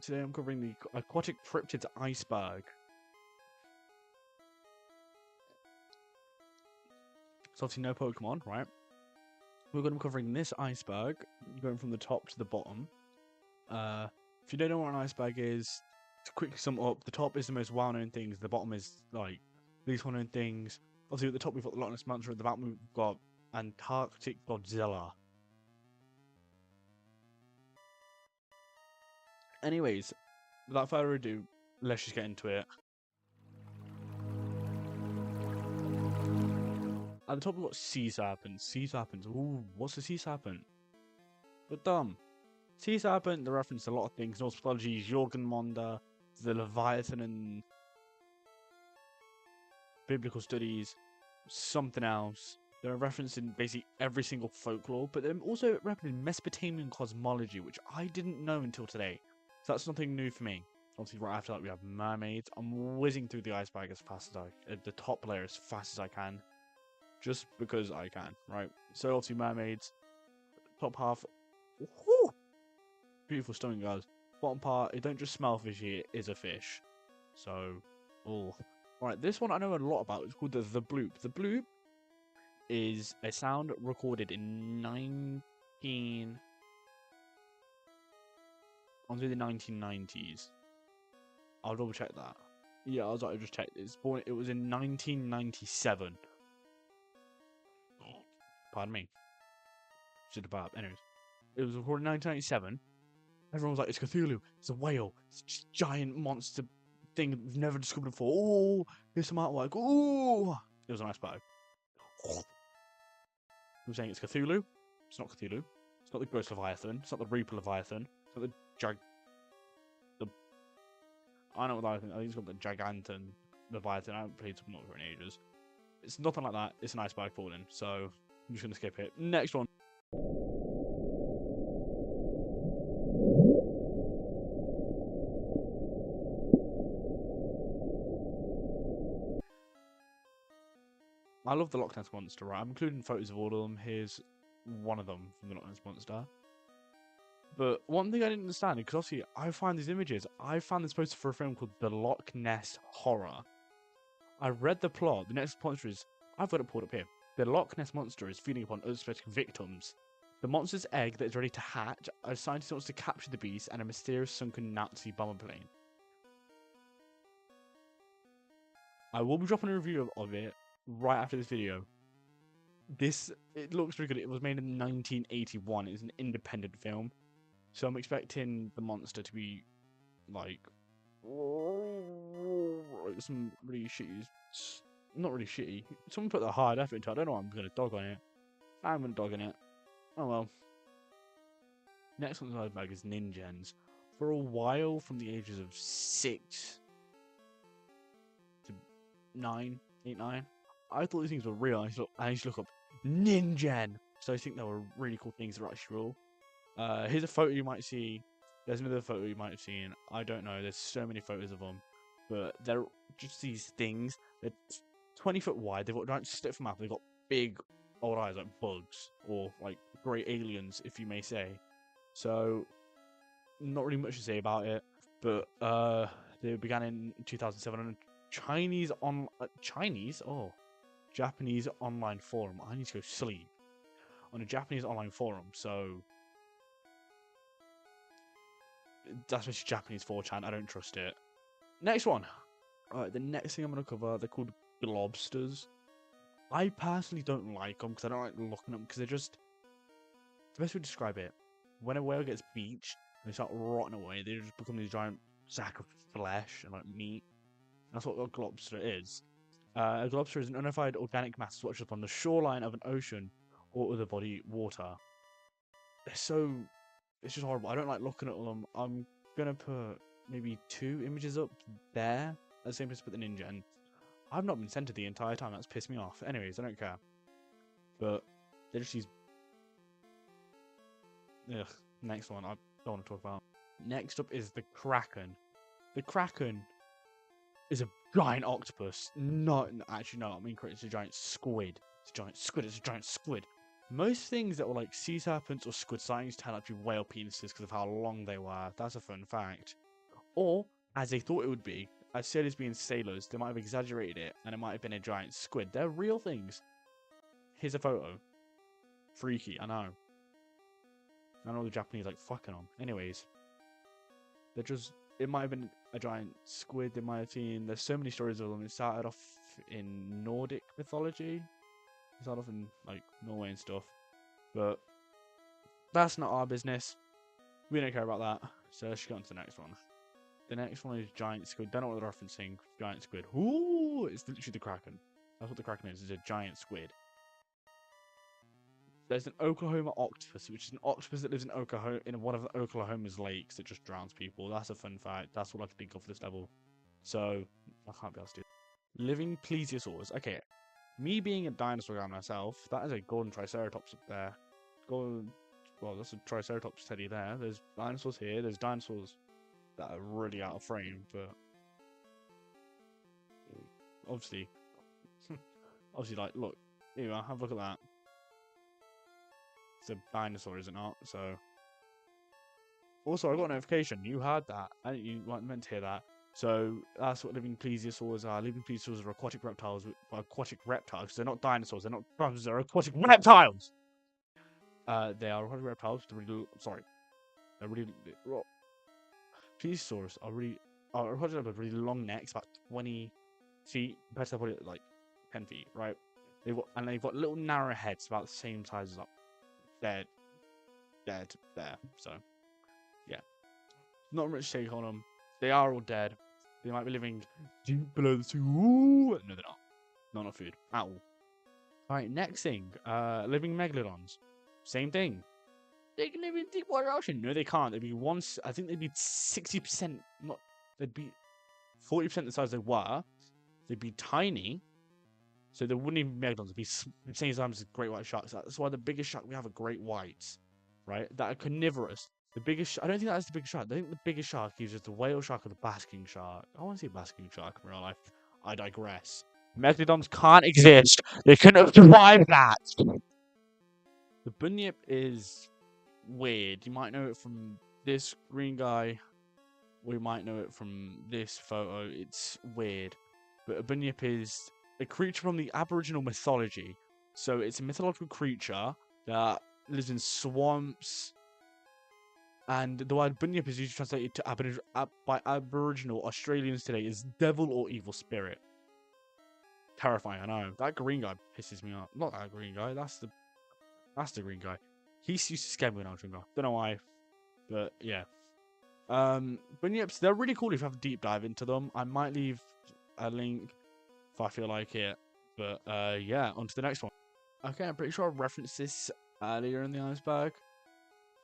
today I'm covering the Aquatic Cryptids iceberg. So obviously no Pokemon, right? We're going to be covering this iceberg, going from the top to the bottom. If you don't know what an iceberg is, to quickly sum up, the top is the most well-known things, the bottom is like least well-known things. Obviously at the top we've got the Loch Ness Monster, at the bottom we've got Antarctic Godzilla. Anyways, without further ado, let's just get into it. At the top we've got sea serpents. Sea serpents. Ooh, what's a sea serpent? But dumb. Sea serpent, they reference a lot of things. Norse mythology, Jorgenmonda, the Leviathan and biblical studies, something else. They're referenced in basically every single folklore, but they're also referenced in Mesopotamian cosmology, which I didn't know until today. So that's something new for me. Obviously, right after that, we have mermaids. I'm whizzing through the iceberg as fast as the top layer as fast as I can. Just because I can, right? So obviously mermaids, top half, whoo, beautiful stunning guys. Bottom part, it don't just smell fishy, it is a fish. So, oh, alright, this one I know a lot about. It's called the bloop. The bloop is a sound recorded in I'll do the 1990s. I'll double check that. Yeah, I just checked. It was in 1997. Pardon me. Shit about. Anyways, it was recorded in 1997. Everyone was like, "It's Cthulhu. It's a whale. It's a giant monster thing we've never discovered before. Oh, here's some artwork. Oh, it was an iceberg." People saying it's Cthulhu. It's not Cthulhu. It's not the Gross Leviathan. It's not the Reaper Leviathan. It's not I know what I think. I think it's called the Gigantan Leviathan. I haven't played something for in ages. It's nothing like that. It's an iceberg falling. So I'm just gonna skip it. Next one. I love the Loch Ness Monster, right? I'm including photos of all of them. Here's one of them from the Loch Ness Monster. But one thing I didn't understand, because obviously I find these images, I found this poster for a film called The Loch Ness Horror. I read the plot. The next monster is, I've got it pulled up here. The Loch Ness Monster is feeding upon unsuspecting victims. The monster's egg that is ready to hatch, a scientist wants to capture the beast, and a mysterious sunken Nazi bomber plane. I will be dropping a review of it right after this video. It looks really good. It was made in 1981. It's an independent film. So I'm expecting the monster to be like some really shitty, not really shitty. Someone put the hard effort into it. I don't know. I'm gonna dog on it. I'm gonna dog on it. Oh well. Next on the iceberg is Ningens. For a while, from the ages of 6 to 9, 8, 9, I thought these things were real. I used to look up Ningen. So I think they were really cool things that are actually real. Here's a photo you might see. There's another photo you might have seen. I don't know. There's so many photos of them. But they're just these things. They're 20 foot wide. They've got giant stick from mouth. They've got big old eyes like bugs. Or like great aliens, if you may say. So, not really much to say about it. But they began in 2007 on a Japanese online forum. I need to go sleep. On a Japanese online forum. So that's just Japanese 4chan. I don't trust it. Next one. Alright, the next thing I'm going to cover, they're called globsters. I personally don't like them because I don't like looking at them because they're just... The best way to describe it, when a whale gets beached and they start rotting away, they just become these giant sack of flesh and like meat. That's what a globster is. A globster is an unified organic mass washed up on the shoreline of an ocean or other body water. They're so... It's just horrible. I don't like looking at them. I'm going to put maybe 2 images up there. At the same place to put the Ningen. I've not been centered the entire time. That's pissed me off. Anyways, I don't care. But they're just these... Ugh. Next one I don't want to talk about. Next up is the Kraken. The Kraken is a giant octopus. Actually, no. I mean, it's a giant squid. It's a giant squid. It's a giant squid. Most things that were like sea serpents or squid sightings turned out to be whale penises because of how long they were. That's a fun fact. Or, as they thought it would be, as sailors being sailors, they might have exaggerated it, and it might have been a giant squid. They're real things. Here's a photo. Freaky, I know. I know the Japanese like fucking them. Anyways, they're just. It might have been a giant squid. They might have seen. There's so many stories of them. It started off in Nordic mythology. It started off in like Norway and stuff. But that's not our business. We don't care about that. So let's go on to the next one. The next one is giant squid. Don't know what they're referencing. Giant squid. Ooh, it's literally the Kraken. That's what the Kraken is. It's a giant squid. There's an Oklahoma octopus, which is an octopus that lives in Oklahoma, in one of Oklahoma's lakes that just drowns people. That's a fun fact. That's what I can think of for this level. So, I can't be able to do that. Living plesiosaurs. Okay, me being a dinosaur guy myself, that is a golden triceratops up there. Golden, well, that's a triceratops teddy there. There's dinosaurs here. There's dinosaurs that are really out of frame, but obviously, like, look, here you are, have a look at that. It's a dinosaur, is it not? So, also, I got a notification. You heard that. You weren't meant to hear that. So that's what living plesiosaurs are. Living plesiosaurs are aquatic reptiles. Aquatic reptiles. They're not dinosaurs. They're not dinosaurs. They're aquatic reptiles. They are aquatic reptiles. They're really. Plesiosaurs are really. Aquatic reptiles have really long necks, about 20 feet. Compared to their body, like 10 feet, right? They've got little narrow heads, about the same size as up. Dead there. So, yeah, not much to take on them. They are all dead. They might be living deep below the sea. Ooh. No, they're not. Not enough food at all. All right, next thing. Living megalodons. Same thing. They can live in deep water ocean. No, they can't. They'd be once. I think they'd be 60%. Not. They'd be 40% the size they were. They'd be tiny. So they wouldn't even be megalodons. They'd be the same size as great white sharks. That's why the biggest shark we have are great whites, right? That are carnivorous. The biggest. I don't think that's the biggest shark. I think the biggest shark is just the whale shark or the basking shark. I want to see a basking shark in real life. I digress. Megalodons can't exist. They couldn't have survived that. The bunyip is weird. You might know it from this green guy. We might know it from this photo. It's weird. But a bunyip is a creature from the Aboriginal mythology. So it's a mythological creature that lives in swamps. And the word bunyip is usually translated to by Aboriginal Australians today as devil or evil spirit. Terrifying, I know. That green guy pisses me off. Not that green guy. That's the green guy. He used to scare me when I was younger. Don't know why, but yeah. Bunyips, they're really cool if you have a deep dive into them. I might leave a link if I feel like it. But yeah, on to the next one. Okay, I'm pretty sure I referenced this earlier in the iceberg.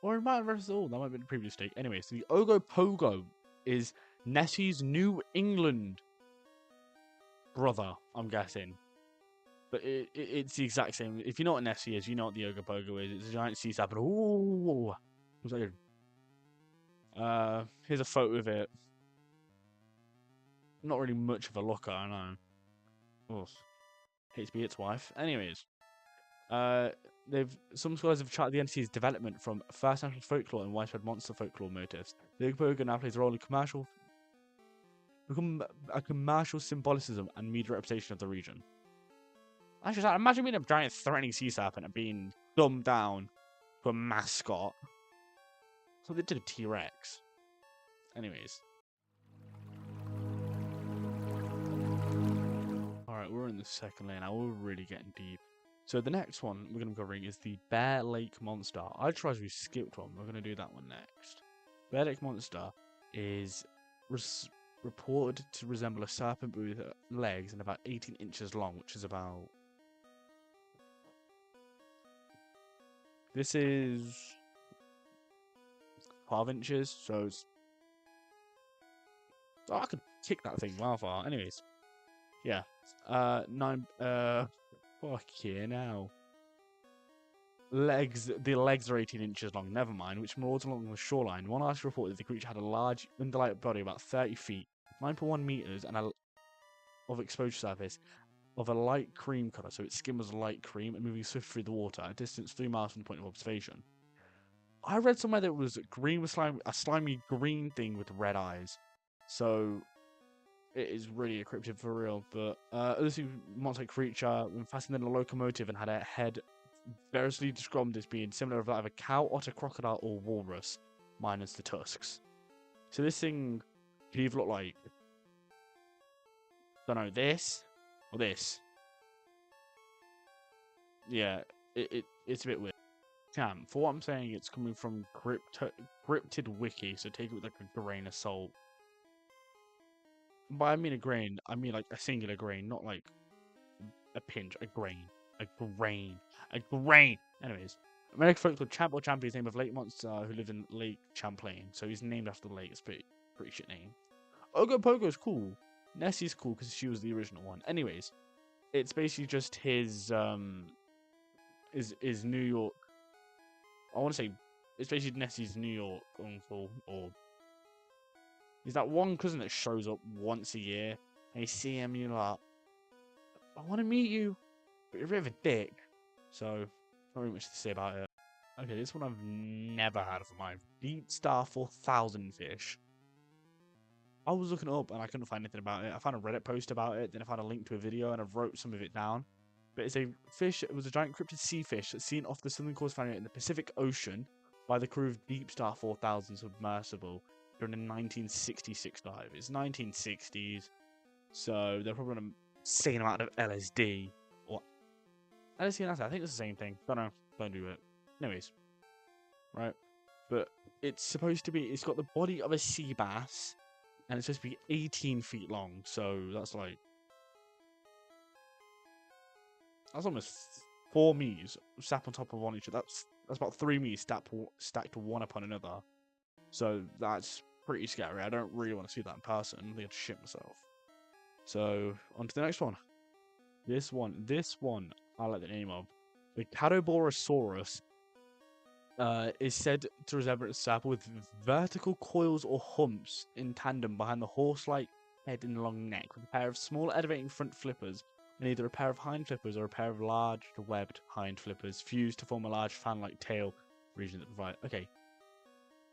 Or it might have referenced it all. That might have been a previous take. Anyway, so the Ogopogo is Nessie's New England brother, I'm guessing. But it's the exact same. If you know what Nessie is, you know what the Ogopogo is. It's a giant sea serpent. Ooh! What's that? Here's a photo of it. Not really much of a looker, I know. Oh, hates to be its wife. Anyways, some scholars have charted the entity's development from First National folklore and widespread monster folklore motifs. The Ogopogo now plays a role in commercial symbolicism and media representation of the region. Actually, imagine being a giant threatening sea serpent and being dumbed down to a mascot. That's what they did to T-Rex. Anyways. Alright, we're in the second layer now. We're really getting deep. So the next one we're going to be covering is the Bear Lake Monster. I tried we skipped one. We're going to do that one next. Bear Lake Monster is reported to resemble a serpent with legs and about 18 inches long, which is about... This is 12 inches, so it's... Oh, I could kick that thing well far. Anyways, yeah. Fuck yeah, now. The legs are 18 inches long, never mind, which moors along the shoreline. One artist reported that the creature had a large underlight body about 30 feet, 9.1 meters, and of exposure surface of a light cream color, so its skin was light cream and moving swift through the water, a distance 3 miles from the point of observation. I read somewhere that it was green with a slimy green thing with red eyes. So it is really a cryptid for real. But this monster creature, when faster than a locomotive and had a head variously described as being similar to that of a cow, otter, crocodile, or walrus, minus the tusks. So this thing could either look like, I don't know, this or this. Yeah, it's a bit weird. For what I'm saying, it's coming from Cryptid Wiki, so take it with like a grain of salt. By I mean a grain, I mean like a singular grain, not like a pinch, a grain. A grain. A grain! Anyways, American folklore champ or champion is named of lake monster who lived in Lake Champlain, so he's named after the lake. It's pretty shit name. Ogopogo's cool. Nessie's cool because she was the original one. Anyways, it's basically just his New York. I want to say it's basically Nessie's New York uncle, or he's that one cousin that shows up once a year, and you see him, and you're like, I want to meet you, but you're a bit of a dick. So, not really much to say about it. Okay, this one I've never heard of in my life. Deep Star 4000 fish. I was looking it up and I couldn't find anything about it. I found a Reddit post about it, then I found a link to a video and I wrote some of it down. But it's a fish, it was a giant cryptid sea fish that's seen off the southern coast found in the Pacific Ocean by the crew of Deep Star 4000 submersible during a 1966 dive. It's 1960s, so they're probably on an insane amount of LSD. Or LSD and acid, I think it's the same thing. Don't know, don't do it. Anyways, right? But it's supposed to be, it's got the body of a sea bass, and it's supposed to be 18 feet long, so that's like... That's almost 4 meters stacked on top of one each other. That's about 3 meters stacked one upon another. So that's pretty scary. I don't really want to see that in person. I think I'd shit myself. So, on to the next one. This one, I like the name of. The Catoborosaurus is said to resemble a sapling with vertical coils or humps in tandem behind the horse-like head and long neck, with a pair of small elevating front flippers and either a pair of hind flippers or a pair of large webbed hind flippers fused to form a large fan-like tail region that provide. Okay,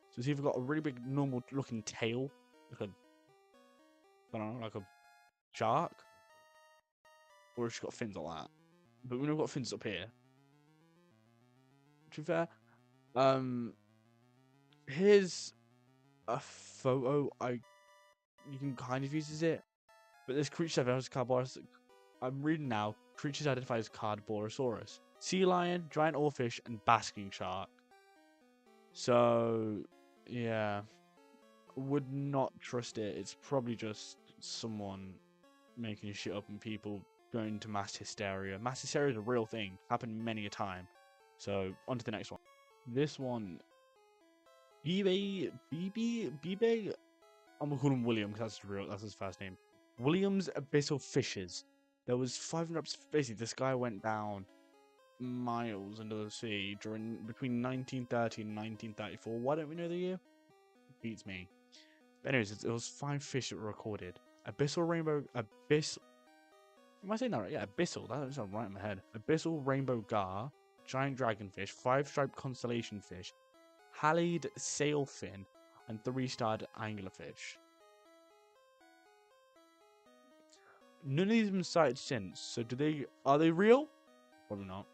so it's either got a really big normal-looking tail, like a, I don't know, like a shark, or it's got fins like that. But we've got fins up here. To be fair, here's a photo. You can kind of use it, but this creature as Carborosaurus. I'm reading now. Creatures identified as Carborosaurus, sea lion, giant oarfish, and basking shark. So yeah, would not trust it. It's probably just someone making shit up and people going to mass hysteria. Mass hysteria is a real thing. Happened many a time. So on to the next one. This one, BB. I'm gonna call him William because that's his first name. William's abyssal fishes. There was 500. Basically, this guy went down miles into the sea between 1930 and 1934. Why don't we know the year? It beats me. But anyways, it was 5 fish that were recorded. Abyssal rainbow. Am I saying that right? Yeah, abyssal. That doesn't sound right in my head. Abyssal rainbow gar, giant dragonfish, 5-striped constellation fish, Halide sailfin, and 3-starred anglerfish. None of these have been cited since, so are they real? Probably not.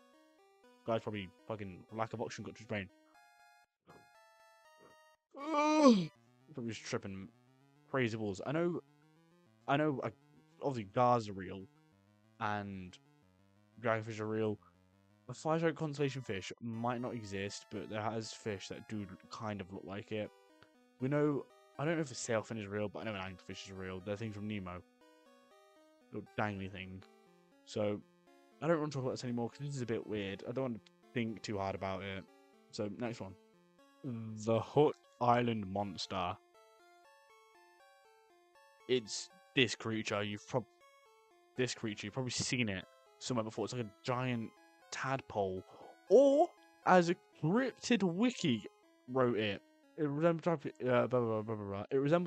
Guy's probably fucking lack of oxygen got to his brain. Probably just tripping crazy balls. I know, obviously gars are real, and dragonfish are real. A 5-striped constellation fish might not exist, but there has fish that do kind of look like it. We know, I don't know if a sailfin is real, but I know an anglerfish is real. They're things from Nemo. Little dangly thing. So, I don't want to talk about this anymore because this is a bit weird. I don't want to think too hard about it. So, next one. The Hut Island Monster. It's this creature. You've probably seen it somewhere before. It's like a giant tadpole. Or, as a Cryptid Wiki wrote it, it resembles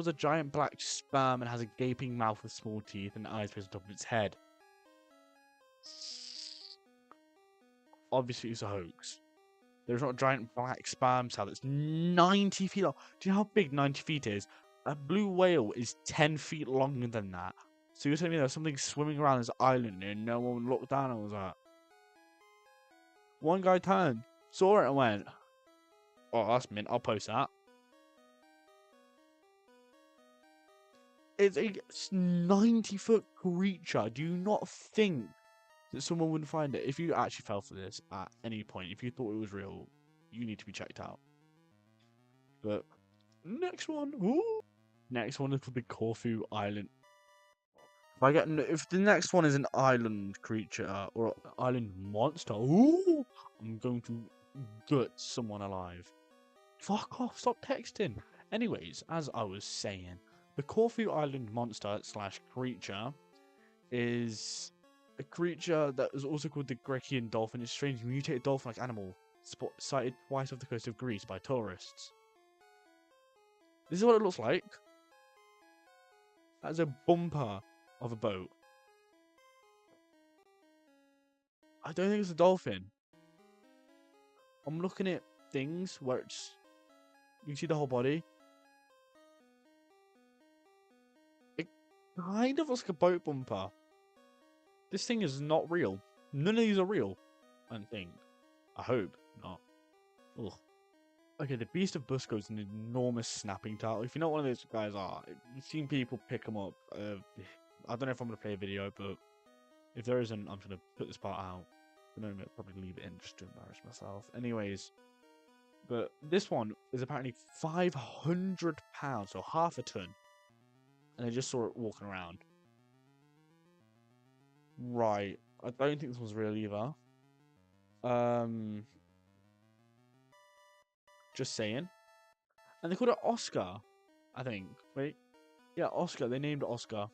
a giant black sperm and has a gaping mouth with small teeth and eyes placed on top of its head. Obviously, it's a hoax. There's not a giant black sperm cell that's 90 feet long. Do you know how big 90 feet is? A blue whale is 10 feet longer than that. So you're telling me there's something swimming around this island and no one looked down and was like... One guy turned, saw it and went, oh, that's mint, I'll post that. It's a 90-foot creature. Do you not think that someone wouldn't find it? If you actually fell for this at any point, if you thought it was real, you need to be checked out. But next one, ooh. Next one is for the Corfu Island. If the next one is an island creature or island monster, ooh, I'm going to gut someone alive. Fuck off! Stop texting. Anyways, as I was saying, the Corfu Island monster / creature is a creature that is also called the Grecian dolphin. It's a strange mutated dolphin-like animal sighted twice off the coast of Greece by tourists. This is what it looks like. That's a bumper of a boat. I don't think it's a dolphin. I'm looking at things where it's... You can see the whole body. It kind of looks like a boat bumper. This thing is not real. None of these are real. I don't think. I hope not. Ugh. Okay, the Beast of Busco is an enormous snapping turtle. If you know what one of those guys are, you've seen people pick them up. I don't know if I'm going to play a video, but if there isn't, I'm going to put this part out. I'm going to probably leave it in just to embarrass myself. Anyways, but this one is apparently 500 pounds, so half a ton. And I just saw it walking around. Right. I don't think this one's real either. Just saying. And they called it Oscar, I think. Wait. Yeah, Oscar. They named it Oscar.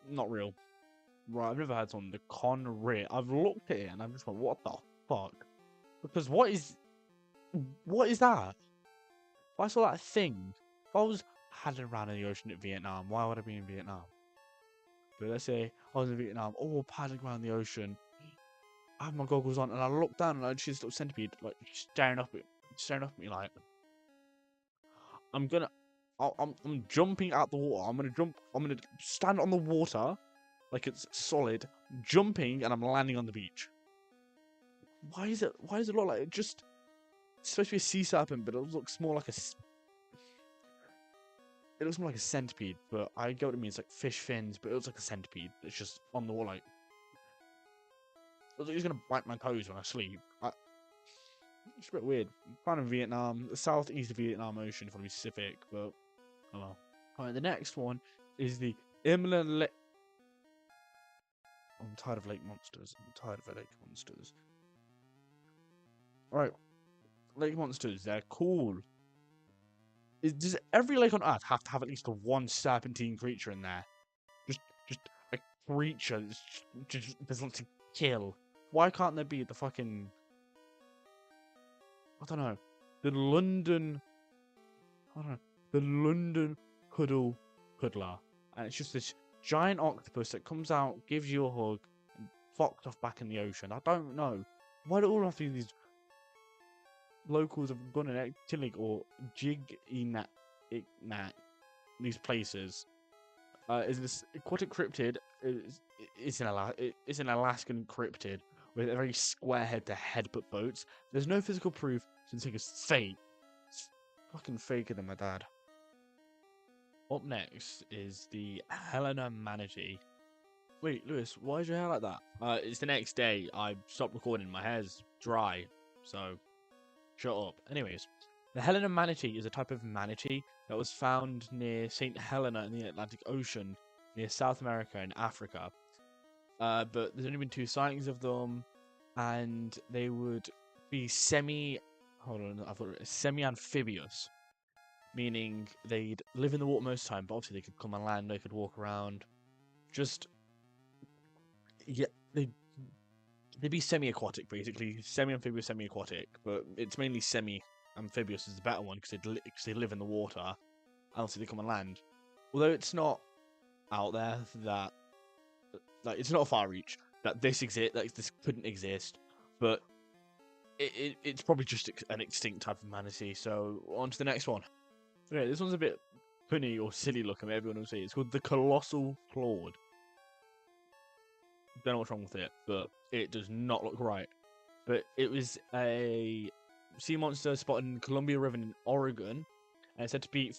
Not real. Right, I've never had someone. The Conray. I've looked at it and I'm just like, what the fuck? Because what is that? If I saw that thing, if I was paddling around in the ocean at Vietnam, why would I be in Vietnam? But let's say I was in Vietnam, paddling around the ocean. I had my goggles on and I looked down and I just see this little centipede like staring up at me like I'm jumping out the water. I'm gonna stand on the water like it's solid, jumping, and I'm landing on the beach. Why does it look like it's supposed to be a sea serpent, but it looks more like it looks more like a centipede, but I get what it means, like fish fins, but it looks like a centipede. It's just on the wall, like it looks like he's gonna bite my toes when I sleep. It's a bit weird. Found in Vietnam, the southeast of Vietnam Ocean, if I'm specific, but oh well. Alright, the next one is the Inland Lake. I'm tired of lake monsters. Alright, lake monsters, they're cool. Does every lake on Earth have to have at least one serpentine creature in there? Just a creature that's just doesn't to kill. Why can't there be the fucking... I don't know. The London Cuddler. And it's just this giant octopus that comes out, gives you a hug, and fucked off back in the ocean. I don't know. Why do all have to be these locals of Gunnenek, Tillig, or Jig Inat, these places? Is this Aquatic Cryptid? It's an Alaskan cryptid with a very square head to headbutt boats. There's no physical proof, so the thing is fake. It's fucking faker than my dad. Up next is the Helena Manatee. Wait, Lewis, why is your hair like that? It's the next day. I stopped recording. My hair's dry, so shut up. Anyways, the Helena Manatee is a type of manatee that was found near St. Helena in the Atlantic Ocean, near South America and Africa. But there's only been 2 sightings of them, and they would be semi-amphibious, meaning they'd live in the water most of the time, but obviously they could come on land, they could walk around. They'd be semi-aquatic, basically. Semi-amphibious, semi-aquatic, but it's mainly semi-amphibious is the better one, because they live in the water, and obviously they come on land. Although it's not out there that... Like, it's not a far reach that this couldn't exist, but it's probably just an extinct type of manatee. So on to the next one. Okay, this one's a bit funny or silly looking, everyone will say. It's called the Colossal Clawed. Don't know what's wrong with it, but it does not look right. But it was a sea monster spotted in Columbia River in Oregon, and it's said to be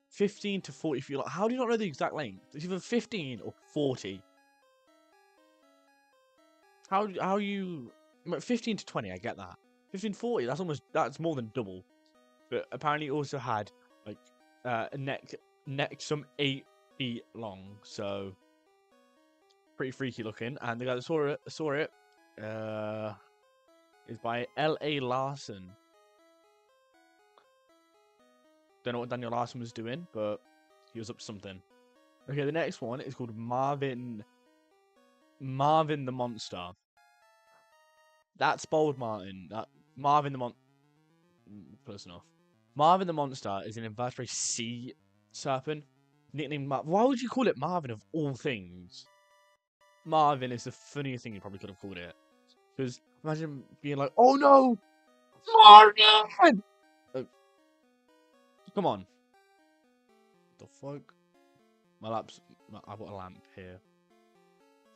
15 to 40 feet long. How do you not know the exact length? It's either 15 or 40. How you 15 to 20? I get that. 15 to 40. That's more than double. But apparently, it also had like a neck some 8 feet long. So pretty freaky looking. And the guy that saw it is by L.A. Larson. Don't know what Daniel Larson was doing, but he was up to something. Okay, the next one is called Marvin the Monster. That's bold, Martin. Marvin the close enough. Marvin the Monster is an invertebrate sea serpent. Nicknamed Why would you call it Marvin of all things? Marvin is the funniest thing you probably could have called it. Because imagine being like, oh no! Marvin! Come on. What the fuck? I've got a lamp here.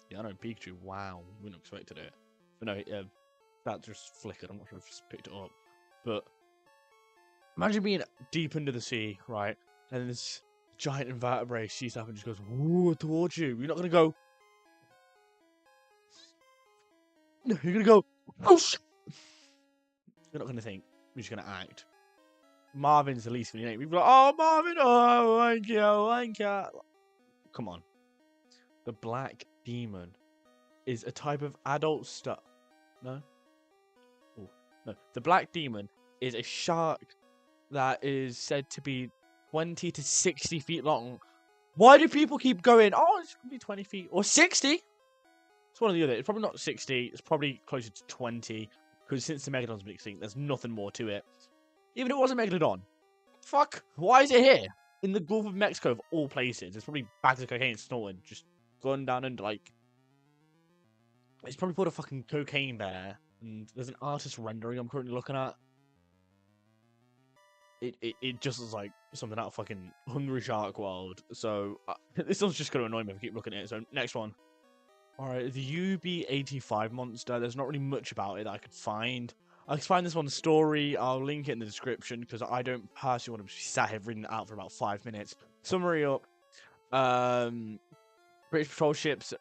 Yeah, I know, Pikachu. Wow. Wouldn't have expected it. But no, that just flickered. I'm not sure if I just picked it up. But imagine being deep under the sea, right? And this giant invertebrate sea serpent just goes towards you. You're not going to go. No, you're going to go. Oh, shit. You're not going to think. You're just going to act. Marvin's the least funny name. People are like, oh, Marvin. Oh, thank you. Come on. The Black Demon is a type of adult stuff. No? Ooh, no. The Black Demon is a shark that is said to be 20 to 60 feet long. Why do people keep going, oh, it's going to be 20 feet or 60? It's one or the other. It's probably not 60. It's probably closer to 20. Because since the Megalodon's been extinct, there's nothing more to it. Even if it was a Megalodon. Fuck. Why is it here? In the Gulf of Mexico, of all places. It's probably bags of cocaine snorting. Just going down under, like... It's probably called a fucking cocaine bear. And there's an artist rendering I'm currently looking at. It just looks like something out of fucking Hungry Shark World. So, this one's just going to annoy me if I keep looking at it. So, next one. Alright, the UB85 monster. There's not really much about it that I could find. I could find this one's story. I'll link it in the description because I don't personally want to be sat here reading it out for about 5 minutes. Summary up. British patrol ships.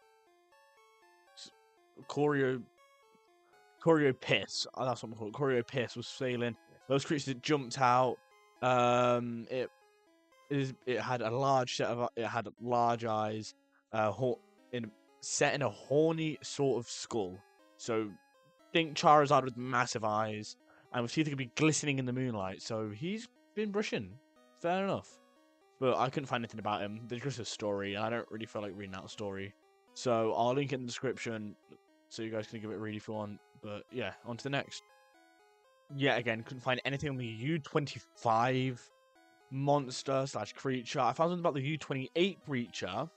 Choreo Piss. Oh, that's what I'm called. Choreo Piss was sailing. Those creatures that jumped out. It had a large set of. It had large eyes. Set in a horny sort of skull. So think Charizard with massive eyes, and with teeth that could be glistening in the moonlight. So he's been brushing. Fair enough. But I couldn't find anything about him. There's just a story, and I don't really feel like reading that story. So I'll link it in the description, so you guys can give it a read if you want. But yeah, on to the next. Yet again, couldn't find anything on the U25 monster / creature. I found something about the U28 creature,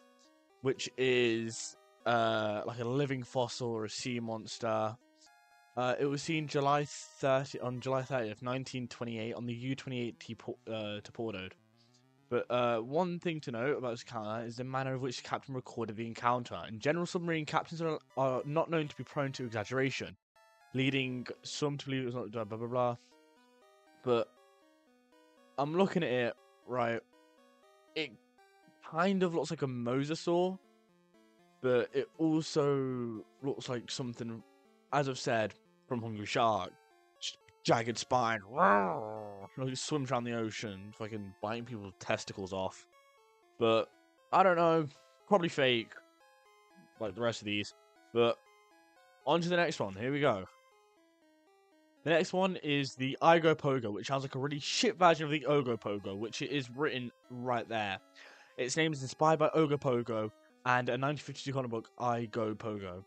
which is like a living fossil or a sea monster. It was seen on July 30th, 1928, on the U28 torpedoed. But one thing to note about this encounter is the manner in which the captain recorded the encounter. In general, submarine captains are not known to be prone to exaggeration, leading some to believe it was not blah blah blah blah. But I'm looking at it, right? It kind of looks like a mosasaur, but it also looks like something, as I've said, from Hungry Shark. Jagged spine. Like it swims around the ocean, fucking biting people's testicles off. But I don't know. Probably fake, like the rest of these. But on to the next one. Here we go. The next one is the Igopogo, which sounds like a really shit version of the Ogopogo, which it is written right there. Its name is inspired by Ogopogo and a 1952 comic book, Igopogo.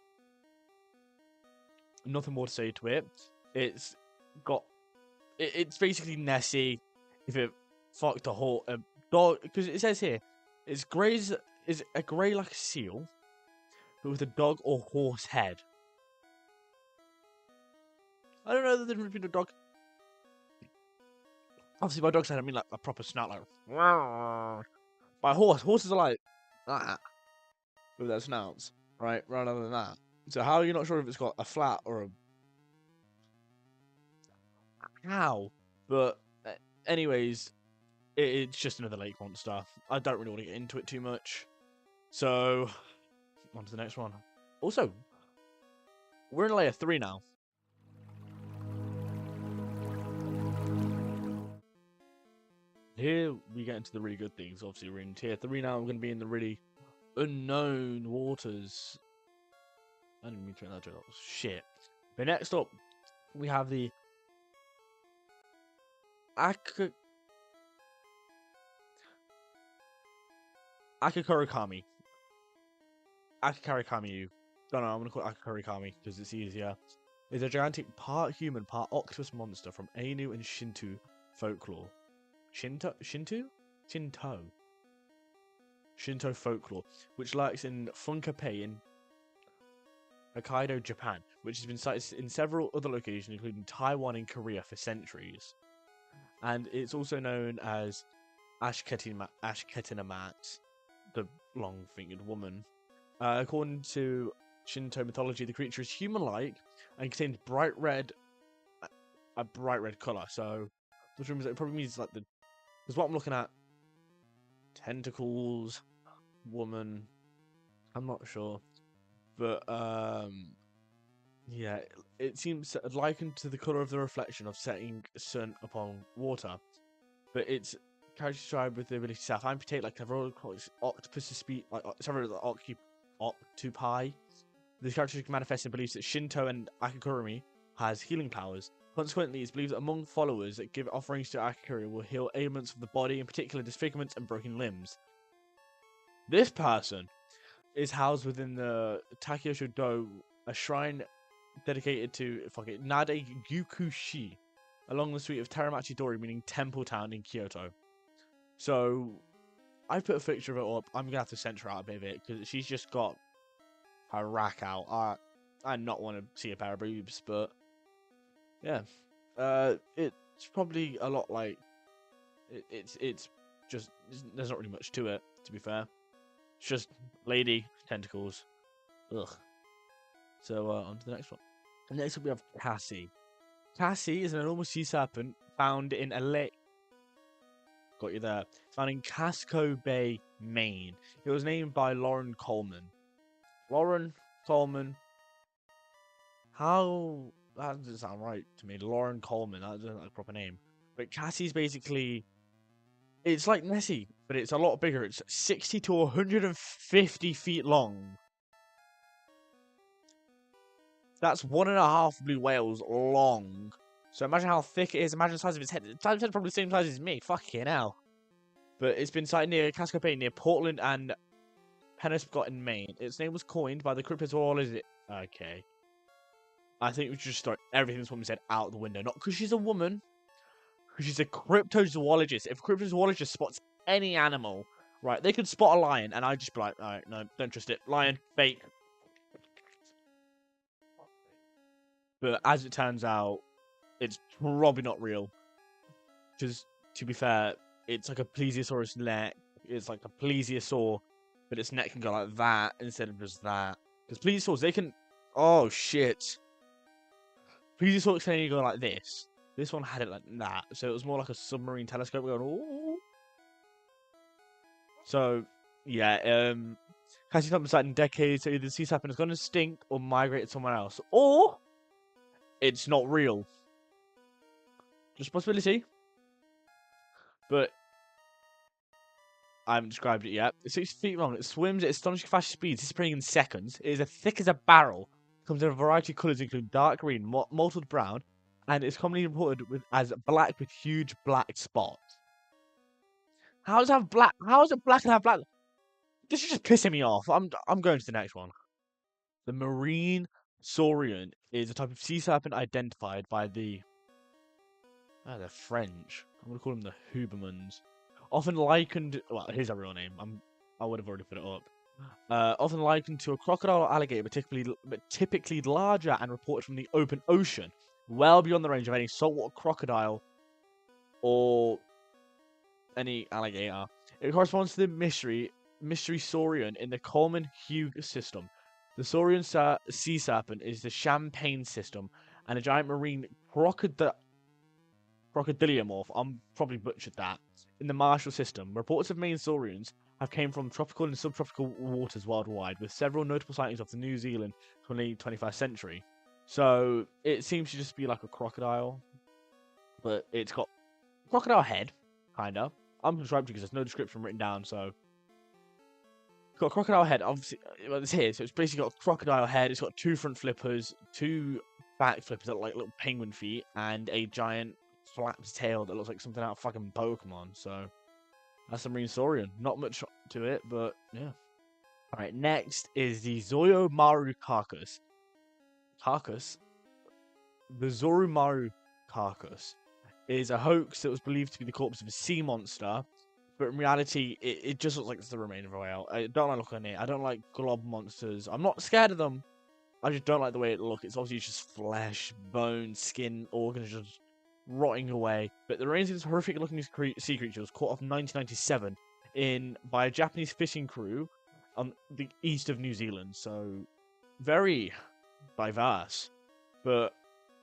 Nothing more to say to it. It's basically Nessie if it fucked a dog, because it says here is a grey like a seal, but with a dog or horse head. I don't know the difference between a dog. Obviously, by dog sound, I mean like a proper snout, like. By horse. Horses are like that with their snouts, right? Rather than that. So how are you not sure if it's got a flat or a how? But anyways, it's just another lake monster. I don't really want to get into it too much. So on to the next one. Also, we're in layer 3 now. Here we get into the really good things. Obviously, we're in tier 3 now. We're going to be in the really unknown waters. I didn't mean to make that joke. Shit. But next up, we have the Akakurikami. Akakurikami. Don't know, I'm going to call it Akakurikami because it's easier. It's a gigantic part human, part octopus monster from Ainu and Shinto folklore. Shinto folklore, which lurks in Funkapei in Hokkaido, Japan, which has been cited in several other locations, including Taiwan and Korea, for centuries. And it's also known as Ashketinamat, the long-fingered woman. According to Shinto mythology, the creature is human-like and contains a bright red color. So, which means it probably means like because what I'm looking at, tentacles, woman. I'm not sure, but yeah, it seems likened to the color of the reflection of setting sun upon water, but it's characterized with the ability to self-amputate like several octopuses speak like several octopi. This characteristic manifests in beliefs that Shinto and Akakurumi has healing powers. Consequently, it's believed that among followers that give offerings to Akakuri will heal ailments of the body, in particular disfigurements and broken limbs. This person is housed within the Takyosho-do, a shrine dedicated to Nade Gyukushi, along the street of Teramachi Dori, meaning Temple Town in Kyoto. So, I put a picture of it up. I'm gonna have to censor out a bit of it because she's just got her rack out. I not want to see a pair of boobs, but yeah, it's probably a lot like it's just there's not really much to it, to be fair. It's just lady tentacles. Ugh. So on to the next one. And next up we have Cassie. Cassie is an enormous sea serpent found in a lake. Got you there. Found in Casco Bay, Maine. It was named by Lauren Coleman. Lauren Coleman. How that doesn't sound right to me. Lauren Coleman. That doesn't like a proper name. But Cassie's basically, it's like Nessie, but it's a lot bigger. It's 60 to 150 feet long. That's 1.5 blue whales long. So imagine how thick it is. Imagine the size of its head. Its head probably the same size as me. Fucking hell. But it's been sighted near Casco Bay, near Portland and Penobscot in Maine. Its name was coined by the cryptozoologist. Okay. I think we should just throw everything this woman said out the window. Not because she's a woman. Because she's a cryptozoologist. If a cryptozoologist spots any animal, right, they could spot a lion, and I'd just be like, alright, no, don't trust it. Lion, fake. But as it turns out, it's probably not real. Because, to be fair, it's like a plesiosaurus neck. It's like a plesiosaur, but its neck can go like that instead of just that. Because plesiosaurs, they can... Oh, shit. Plesiosaurs can only go like this. This one had it like that. So it was more like a submarine telescope going, ooh. So, yeah, Cassie Thompson said in decades, so either the sea serpent is going to stink or migrate somewhere else. Or, it's not real. Just a possibility. But, I haven't described it yet. It's 60 feet long. It swims at astonishing fast speeds, disappearing in seconds. It is as thick as a barrel. It comes in a variety of colours, including dark green, mottled brown, and it's commonly reported as black with huge black spots. How does it have black? How is it black and have black? This is just pissing me off. I'm going to the next one. The marine saurian is a type of sea serpent identified by the they're French. I'm gonna call them the Hubermans. Often likened, well, here's a real name. I would have already put it up. Often likened to a crocodile or alligator, but typically larger and reported from the open ocean, well beyond the range of any saltwater crocodile or any alligator. It corresponds to the mystery saurian in the Coleman-Hughes system. The saurian sea serpent is the Champagne system, and a giant marine crocodiliomorph, I'm probably butchered that, in the Marshall system. Reports of marine saurians have came from tropical and subtropical waters worldwide, with several notable sightings of the New Zealand 21st century. So it seems to just be like a crocodile, but it's got crocodile head, kinda. I'm describing because there's no description written down, so it's got a crocodile head. Obviously, well, it's here, so it's basically got a crocodile head. It's got two front flippers, two back flippers that look like little penguin feet, and a giant flapped tail that looks like something out of fucking Pokemon. So that's the marine saurian. Not much to it, but yeah. All right, next is the Zoyomaru carcass. The Zorumaru carcass is a hoax that was believed to be the corpse of a sea monster, but in reality, it just looks like it's the remainder of a whale. I don't like looking at it. I don't like glob monsters. I'm not scared of them. I just don't like the way it looks. It's obviously just flesh, bone, skin, organs just rotting away. But the remains of this horrific-looking sea creature was caught off in 1997 by a Japanese fishing crew on the east of New Zealand. So very diverse. But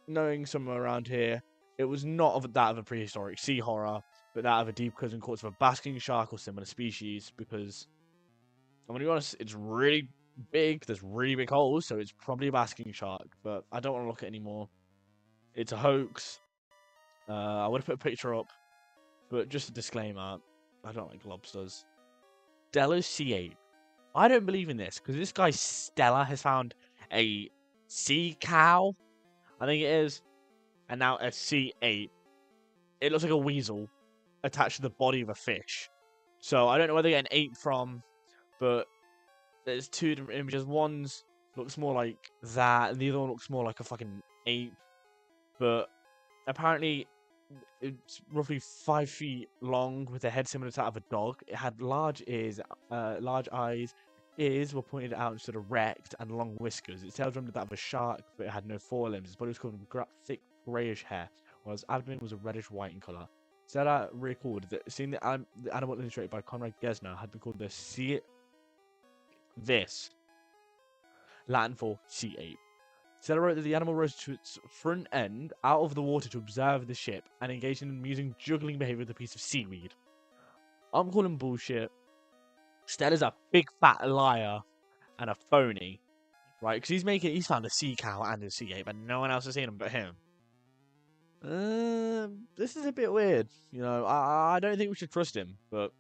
knowing somewhere around here, it was not of that of a prehistoric sea horror, but that of a deep cousin corpse of a basking shark or similar species. Because I'm gonna be honest, it's really big. There's really big holes, so it's probably a basking shark. But I don't want to look at it anymore. It's a hoax. I would have put a picture up, but just a disclaimer: I don't like lobsters. Stella's C8. I don't believe in this because this guy Stella has found a sea cow, I think it is, and now a C8. It looks like a weasel attached to the body of a fish. So I don't know where they get an 8 from, but there's two different images. One's looks more like that, and the other one looks more like a fucking ape. But apparently, it's roughly 5 feet long with a head similar to that of a dog. It had large ears, large eyes. Ears were pointed out instead of erect, and long whiskers. Its tail resembled that of a shark, but it had no forelimbs. Its body was covered with thick greyish hair, while its abdomen was a reddish-white in colour. Sarah recorded that seeing the animal illustrated by Conrad Gesner had been called the Latin for sea ape. Stella wrote that the animal rose to its front end out of the water to observe the ship and engaged in amusing juggling behavior with a piece of seaweed. I'm calling bullshit. Stella's a big fat liar and a phony, right? Because he's found a sea cow and a sea ape, and no one else has seen them but him. This is a bit weird. You know, I don't think we should trust him, but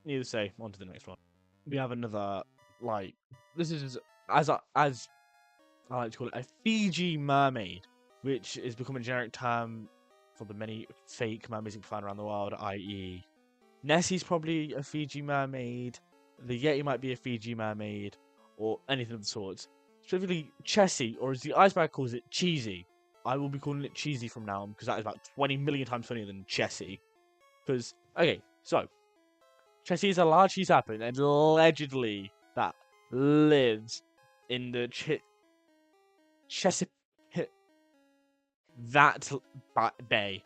needless to say, on to the next one. We have another, like, this is as I like to call it, a Fiji mermaid, which is becoming a generic term for the many fake mermaids you can find around the world, i.e. Nessie's probably a Fiji mermaid, the Yeti might be a Fiji mermaid, or anything of the sorts. Specifically, Chessie, or as the iceberg calls it, Cheesy. I will be calling it Cheesy from now on, because that is about 20 million times funnier than Chessie. Because, okay, so, Chessie is a large sea serpent, and allegedly that lives in the Chesapeake that bay.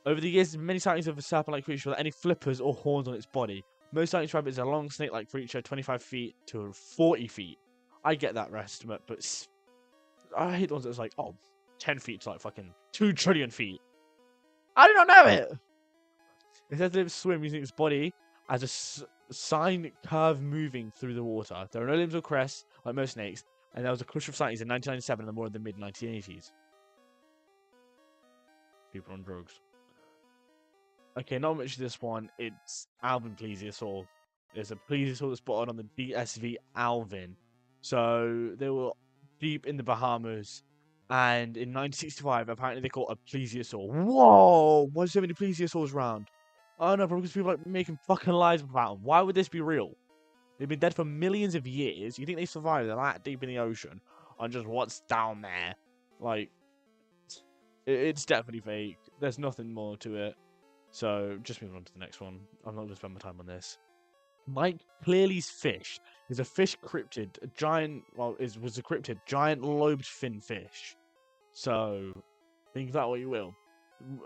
Over the years, many sightings of a serpent-like creature without any flippers or horns on its body. Most sightings describe it as a long snake-like creature, 25 feet to 40 feet. I get that estimate, but I hate the ones that's like, 10 feet to like fucking 2 trillion feet. I do not know it! It says that it swim using its body as a sine curve moving through the water. There are no limbs or crests, like most snakes, and there was a cluster of sightings in 1997 and more in the mid-1980s. People on drugs. Okay, not much of this one. It's Alvin plesiosaur. There's a plesiosaur that's spotted on the DSV Alvin. So they were deep in the Bahamas, and in 1965, apparently they caught a plesiosaur. Whoa! Why are so many plesiosaurs around? Oh no, probably because people are making fucking lies about them. Why would this be real? They've been dead for millions of years. You think they survived? They're that deep in the ocean on just what's down there. Like, it's definitely fake. There's nothing more to it. So, just moving on to the next one. I'm not going to spend my time on this. Mike Clearly's fish is a fish cryptid, a giant, was a cryptid, giant lobed fin fish. So, think of that what you will.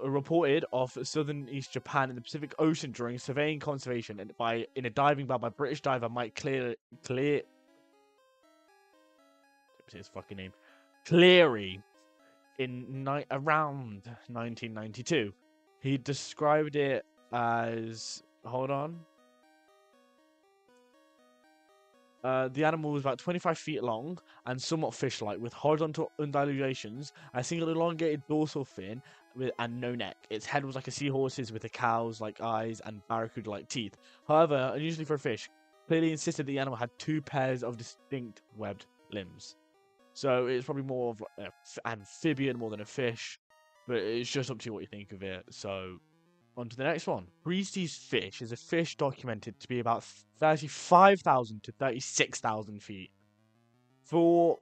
reported off southern East Japan in the Pacific Ocean during surveying conservation and in a diving bell by British diver Mike Cleary. His fucking name, Cleary, around 1992. He described it as, hold on. The animal was about 25 feet long and somewhat fish-like, with horizontal undulations, a single elongated dorsal fin and no neck. Its head was like a seahorse's with the cow's-like eyes and barracuda-like teeth. However, unusually for a fish, clearly insisted the animal had 2 pairs of distinct webbed limbs. So it's probably more of like an amphibian more than a fish, but it's just up to you what you think of it. So on to the next one. Priestley's fish is a fish documented to be about 35,000 to 36,000 feet. For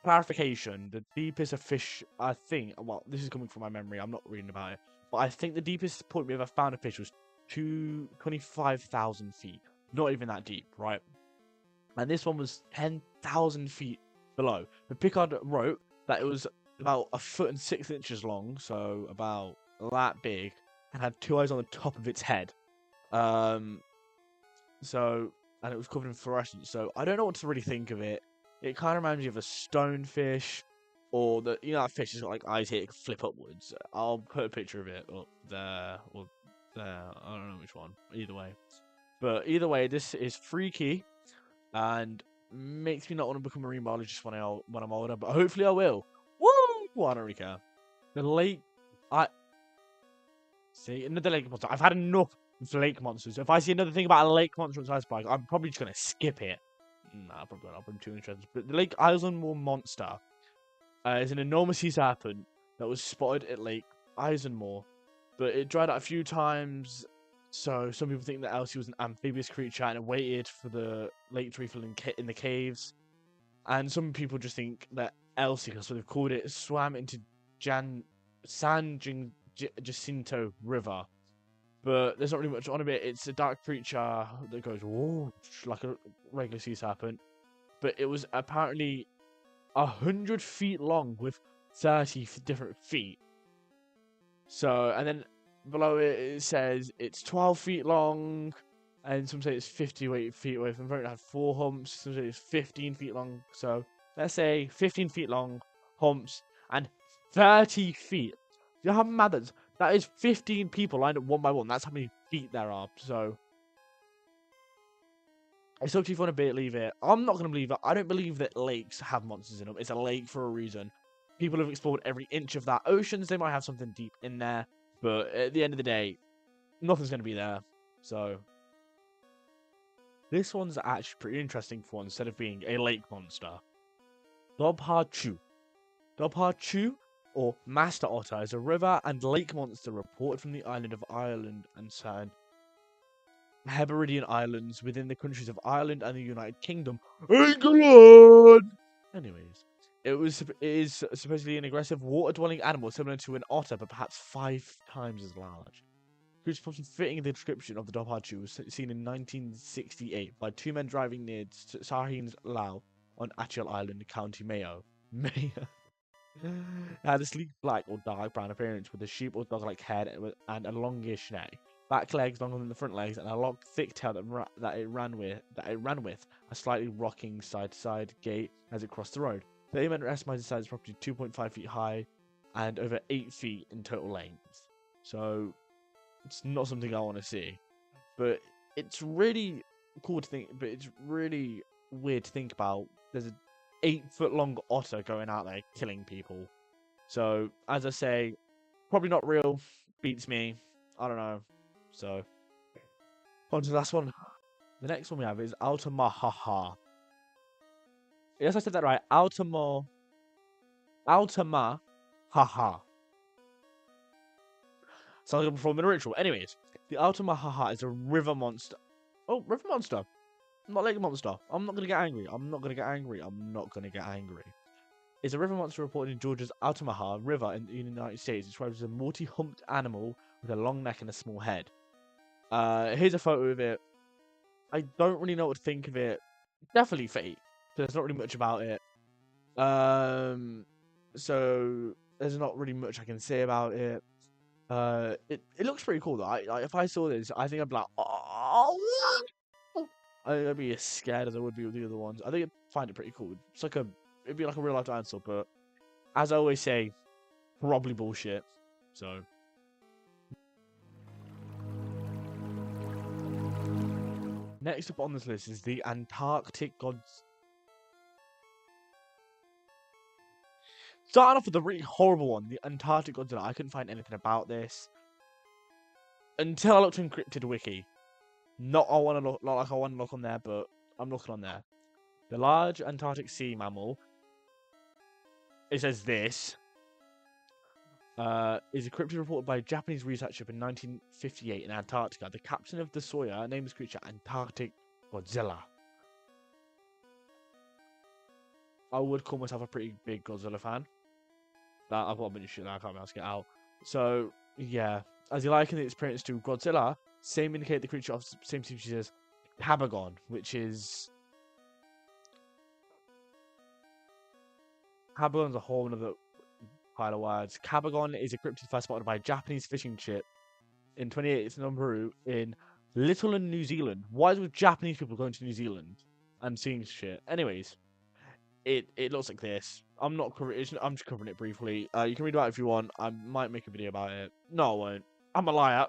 clarification, the deepest a fish, I think, well, this is coming from my memory, I'm not reading about it, but I think the deepest point we ever found a fish was 25,000 feet. Not even that deep, right? And this one was 10,000 feet below. The Pickard wrote that it was about 1.6 feet long, so about that big, and had 2 eyes on the top of its head. And it was covered in fluorescence. So I don't know what to really think of it. It kind of reminds me of a stonefish, or that fish has got like eyes here that can flip upwards. I'll put a picture of it up there or there. I don't know which one. Either way, but either way, this is freaky and makes me not want to become a marine biologist when I'm older. But hopefully I will. Woo! I don't really care. The lake, see, another lake monster. I've had enough of lake monsters. If I see another thing about a lake monster on iceberg, I'm probably just gonna skip it. Nah, probably not. I'm too interested. But the Lake Islandmoor monster is an enormous sea serpent that was spotted at Lake Islandmoor, but it dried out a few times. So some people think that Elsie was an amphibious creature and it waited for the lake to refill in the caves. And some people just think that Elsie, that's what they've called it, swam into San Jacinto River. But there's not really much on it. It's a dark creature that goes whoa, like a regular sea serpent. But it was apparently 100 feet long with 30 different feet. So, and then below it says it's 12 feet long, and some say it's 58 feet away from the front. It had 4 humps. Some say it's 15 feet long. So let's say 15 feet long, humps, and 30 feet. Do you know how mad that is? That is 15 people lined up one by one. That's how many feet there are. So it's up to you if you want to believe it. I'm not going to believe it. I don't believe that lakes have monsters in them. It's a lake for a reason. People have explored every inch of that. Oceans, they might have something deep in there. But at the end of the day, nothing's going to be there. So this one's actually pretty interesting for one, instead of being a lake monster. Dobhachu. Dobhachu, or Master Otter, is a river and lake monster reported from the island of Ireland and certain Hebridean islands within the countries of Ireland and the United Kingdom. England! Anyways, it is supposedly an aggressive water-dwelling animal similar to an otter, but perhaps 5 times as large. Creature possibly fitting the description of the Dobhachu was seen in 1968 by 2 men driving near Sahins Lao on Achill Island, County Mayo. It had a sleek black or dark brown appearance with a sheep or dog-like head and a longish neck, back legs longer than the front legs, and a long, thick tail that it ran with, a slightly rocking side-to-side gait as it crossed the road. The men estimated size property 2.5 feet high and over 8 feet in total length. So it's not something I want to see, but it's really cool to think. But it's really weird to think about. There's a 8-foot-long otter going out there killing people. So, as I say, probably not real. Beats me. I don't know. So, on to the last one. The next one we have is Altamahaha. Yes, I said that right. Altamahaha. Sounds like I'm performing a ritual. Anyways, the Altamahaha is a river monster. Oh, river monster. Not lake monster. I'm not going to get angry. It's a river monster reported in Georgia's Altamaha River in the United States. It describes as a multi-humped animal with a long neck and a small head. Here's a photo of it. I don't really know what to think of it. Definitely fake. There's not really much about it. So there's not really much I can say about it. It looks pretty cool though. If I saw this, I think I'd be like, oh, I'd be as scared as I would be with the other ones. I think I'd find it pretty cool. It'd be like a real life dinosaur, but as I always say, probably bullshit. So. Next up on this list is the Antarctic gods. Starting off with the really horrible one, the Antarctic Godzilla. I couldn't find anything about this until I looked in Cryptid Wiki. Not like I want to look on there, but I'm looking on there. The large Antarctic sea mammal. It says this. Is a cryptid reported by a Japanese research ship in 1958 in Antarctica. The captain of the Sawyer named this creature Antarctic Godzilla. I would call myself a pretty big Godzilla fan. I've got a bunch of shit that I can't be able to get out. So, yeah. As you liken its appearance to Godzilla, same indicate the creature of same species as Cabagon, which is... Cabagon's a whole other pile of words. Cabagon is a cryptid first spotted by a Japanese fishing ship in 28th Nauru in Littleland, New Zealand. Why is it with Japanese people going to New Zealand and seeing shit? Anyways, it looks like this. I'm just covering it briefly. You can read about it if you want. I might make a video about it. No, I won't. I'm a liar.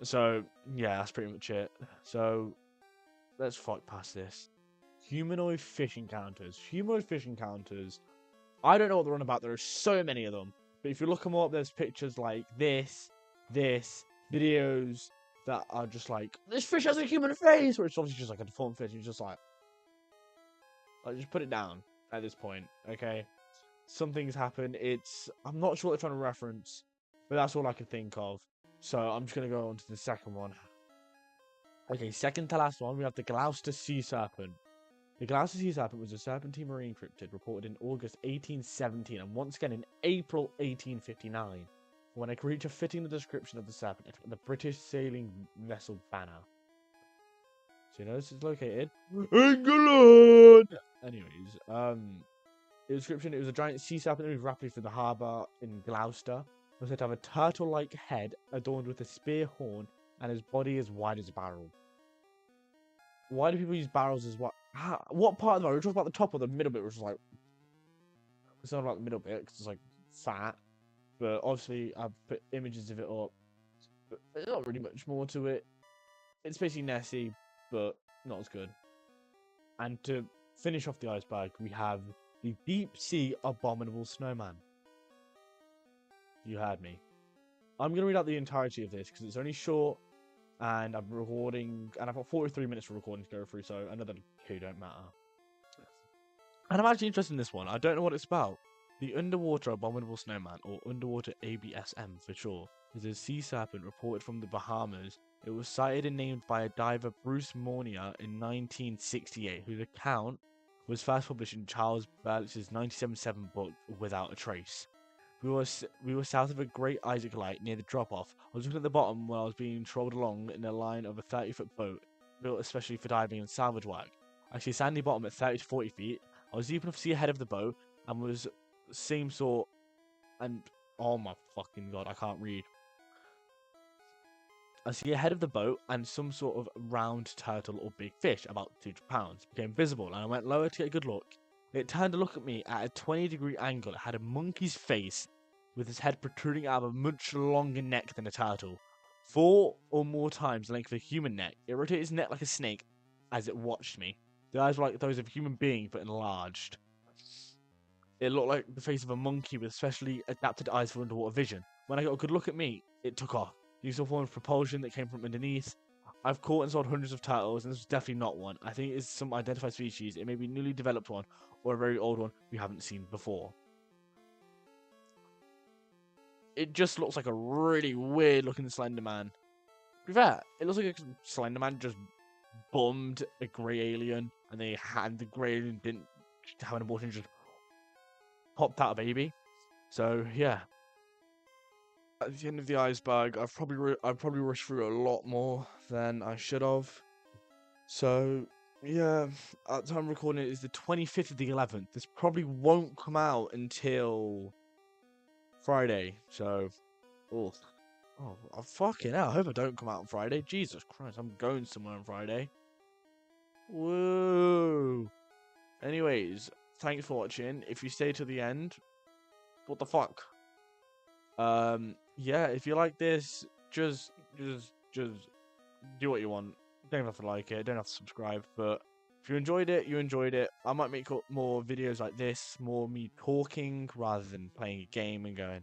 So, yeah, that's pretty much it. So, let's fuck past this. Humanoid fish encounters. Humanoid fish encounters. I don't know what they're on about. There are so many of them. But if you look them up, there's pictures like this, videos that are just like, this fish has a human face, where it's obviously just like a deformed fish. You're just like just put it down at this point, okay? Something's happened. I'm not sure what they're trying to reference, but that's all I can think of. So I'm just going to go on to the second one. Okay, second to last one, we have the Gloucester Sea Serpent. The Gloucester Sea Serpent was a serpentine marine cryptid reported in August 1817 and once again in April 1859, when a creature fitting the description of the serpent attacked the British sailing vessel Banner. So you know this is located England. Anyways, the description: it was a giant sea serpent that moved rapidly through the harbour in Gloucester. It was said to have a turtle-like head adorned with a spear horn and his body as wide as a barrel. Why do people use barrels as what? What part of the barrel? We're talking about the top or the middle bit, which is like... It's not about the middle bit, because it's like fat. But obviously, I've put images of it up. But there's not really much more to it. It's basically Nessie, but not as good. And to finish off the iceberg, we have the deep sea abominable snowman. You heard me. I'm going to read out the entirety of this because it's only short and I'm recording, and I've got 43 minutes for recording to go through, so another two don't matter. And I'm actually interested in this one. I don't know what it's about. The underwater abominable snowman, or underwater ABSM for short, is a sea serpent reported from the Bahamas. It was sighted and named by a diver Bruce Mornier in 1968, whose account was first published in Charles Burle's 1977 book Without a Trace. We were south of a Great Isaac Light near the drop-off. I was looking at the bottom when I was being trolled along in the line of a 30-foot boat, built especially for diving and salvage work. I see a sandy bottom at 30 to 40 feet. I was deep enough to see ahead of the boat, and was same sort, and oh my fucking god, I can't read. I see ahead of the boat, and some sort of round turtle or big fish, about 200 pounds, became visible, and I went lower to get a good look. It turned to look at me at a 20-degree angle. It had a monkey's face, with its head protruding out of a much longer neck than a turtle. 4 or more times the length of a human neck. It rotated its neck like a snake as it watched me. The eyes were like those of a human being, but enlarged. It looked like the face of a monkey with specially adapted eyes for underwater vision. When I got a good look at me, it took off. Used a form of propulsion that came from underneath. I've caught and sold hundreds of turtles, and this was definitely not one. I think it is some identified species. It may be a newly developed one, or a very old one we haven't seen before. It just looks like a really weird looking Slender Man. To be fair, it looks like a Slender Man just bummed a grey alien, and the grey alien didn't have an abortion, just popped out a baby. So yeah. At the end of the iceberg, I've probably rushed through a lot more than I should have. So yeah, at the time I'm recording it is the 25th of the 11th. This probably won't come out until Friday. So, oh, fucking hell. I hope I don't come out on Friday. Jesus Christ, I'm going somewhere on Friday. Whoa. Anyways, thanks for watching. If you stay to the end, what the fuck? Yeah, if you like this, just do what you want. Don't have to like it, don't have to subscribe, but if you enjoyed it, you enjoyed it. I might make more videos like this, more me talking rather than playing a game and going,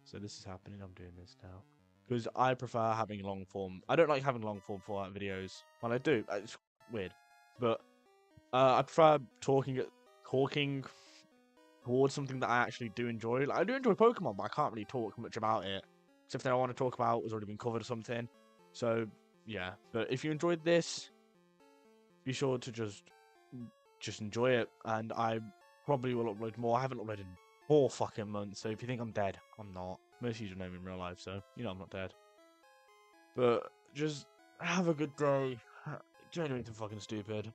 so this is happening, I'm doing this now. Because I prefer having long form. I don't like having long form format videos. Well, I do. It's weird. But I prefer talking towards something that I actually do enjoy. Like, I do enjoy Pokemon, but I can't really talk much about it. So if I want to talk about has already been covered or something. So yeah. But if you enjoyed this, be sure to just enjoy it. And I probably will upload more. I haven't uploaded in 4 fucking months. So if you think I'm dead, I'm not. Most of you know me in real life, so you know I'm not dead. But just have a good day. Don't do anything fucking stupid.